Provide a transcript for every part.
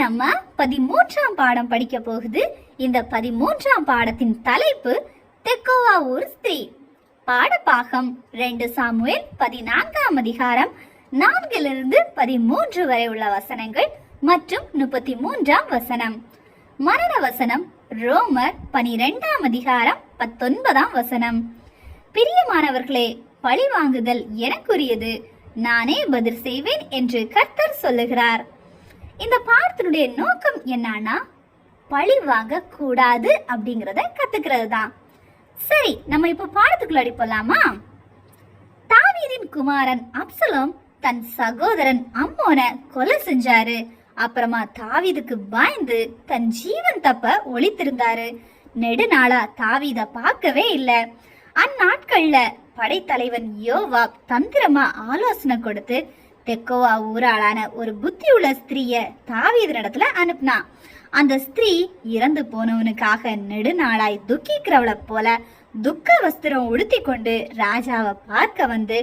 நம்ம 13ஆம் பாடம் படிக்க போகுது. இந்த 13ஆம் பாடத்தின் தலைப்பு தெக்கோவா ஊர் ஸ்திரீ. பாடப்பாகம் 2 சாமுவேல் 14ஆம் அதிகாரம் 4 - 13 வரை உள்ள வசனங்கள் மற்றும் 33ஆம் வசனம். மரண வசனம் ரோமர் 12ஆம் அதிகாரம் 19ஆம் வசனம். பிரியமானவர்களே, பழி வாங்குதல் எனக்குரியது, நானே பதில் செய்வேன் என்று கர்த்தர் சொல்லுகிறார். இந்த பாடத்தினுடைய நோக்கம் என்னன்னா, பழி வாங்க கூடாது அப்படிங்கறத கத்துக்கிறது தான். சரி, நம்ம இப்ப பாடத்துக்குள்ள போலாமா? தாவீதின் குமாரன் அப்சலோம் தன் சகோதரன் அம்மோனை கொலை செஞ்சாரு. அப்புறமா தாவீதுக்கு பயந்து தன் ஜீவன் தப்ப ஒளித்திருந்தாரு. நெடுநாளா தாவீத பார்க்கவே இல்ல. அந்நாட்கள்ல படைத்தலைவன் யோவாப் தந்திரமா ஆலோசனை கொடுத்து தெக்கோவா ஊராளான ஒரு புத்தியுள்ள ஸ்திரீய தாவீதினிடத்துல அனுப்புனான். அந்த ஸ்திரீ இறந்து போனவனுக்காக நெடுநாளாய் துக்கிக்கிறவள போல துக்க வஸ்திரம் உடுத்தி கொண்டு ராஜாவை பார்க்க வந்து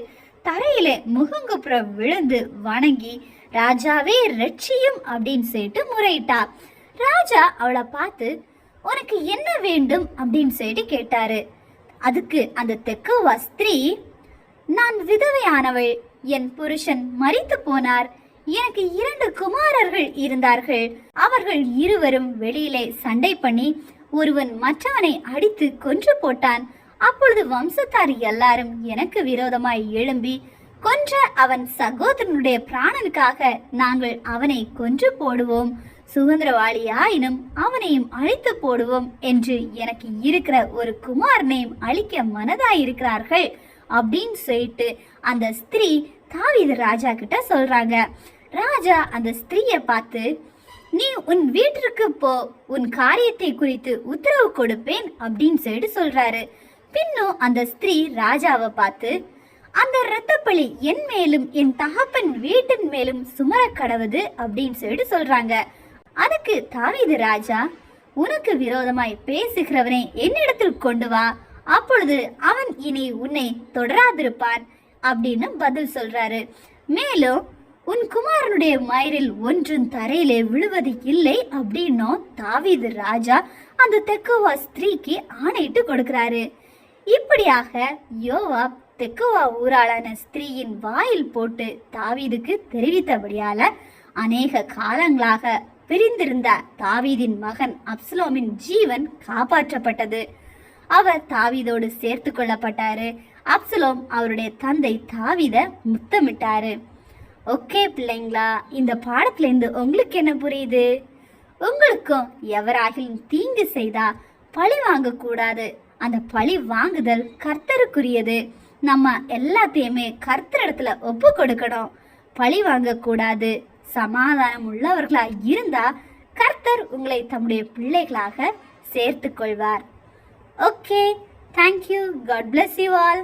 தரையில முகங்குப்புற விழுந்து வணங்கி, ராஜாவே ரட்சியும் அப்படின்னு சொல்லிட்டு முறையிட்டா. ராஜா அவளை பார்த்து, உனக்கு என்ன வேண்டும் அப்படின்னு சொல்லிட்டு கேட்டாரு. அதுக்கு அந்த தெக்கோவா ஸ்திரீ, நான் விதவையானவள், என் புருஷன் மரித்து போனார், எனக்கு 2 குமாரர்கள் இருந்தார்கள், அவர்கள் இருவரும் வெளியிலே சண்டை பண்ணி ஒருவன் மற்றவனை அடித்து கொன்று போட்டான். அப்பொழுது வம்சத்தார் எல்லாரும் எனக்கு விரோதமாய் எழும்பி கொன்ற அவன் சகோதரனுடைய பிராணனுக்காக நாங்கள் அவனை கொன்று போடுவோம், சுதந்திரவாளியாயினும் அவனையும் அழித்து போடுவோம் என்று எனக்கு இருக்கிற ஒரு குமாரனையும் அழிக்க மனதாயிருக்கிறார்கள் அப்படின்னு சொல்லிட்டு அந்த ஸ்திரீ தாவீது ராஜா கிட்ட சொல்றாங்க. ராஜா அந்த ஸ்திரீயை பார்த்து, நீ உன் வீட்டிற்கு போ, உன் காரியத்தை குறித்து உத்தரவு கொடுப்பேன் அப்படின்னு சொல்லிட்டு சொல்றாரு. பின்னும் அந்த ஸ்திரீ ராஜாவை பார்த்து, அந்த இரத்தப்பழி என் மேலும் என் தகப்பன் வீட்டின் மேலும் சுமர கடவுது அப்படின்னு சொல்லிட்டு சொல்றாங்க. அதுக்கு தாவீது ராஜா, உனக்கு விரோதமாய் பேசுகிறவனை என்னிடத்தில் கொண்டு வா, அப்பொழுது அவன் இனி உன்னை தொடராதிருப்பான் அப்படின்னு பதில் சொல்றாரு. மேலும் உன் குமாரனுடைய மயிரில் ஒன்றும் தரையிலே விழுவது இல்லை அப்படின்னும் தாவீது ராஜா அந்த தெக்கோவா ஸ்திரீக்கு ஆணையிட்டு கொடுக்கிறாரு. இப்படியாக யோவாப் தெக்கோவா ஊராளான ஸ்திரீயின் வாயில் போட்டு தாவீதுக்கு தெரிவித்தபடியால அநேக காலங்களாக பிரிந்திருந்த தாவீதின் மகன் அப்சலோமின் ஜீவன் காப்பாற்றப்பட்டது. அவர் தாவீதோடு சேர்த்து கொள்ளப்பட்டாரு. அப்சலோம் அவருடைய தந்தை தாவீத முத்தமிட்டாரு. ஓகே பிள்ளைங்களா, இந்த பாடத்துல இருந்து உங்களுக்கு என்ன புரியுது? உங்களுக்கும் எவராகிலும் தீங்கு செய்தா பழி வாங்க கூடாது. அந்த பழி வாங்குதல் கர்த்தருக்குரியது. நம்ம எல்லாத்தையுமே கர்த்தரிடத்துல ஒப்பு கொடுக்கணும். பழி வாங்க கூடாது. சமாதானம் உள்ளவர்களா இருந்தா கர்த்தர் உங்களை தம்முடைய பிள்ளைகளாக சேர்த்து கொள்வார். Okay, thank you. God bless you all.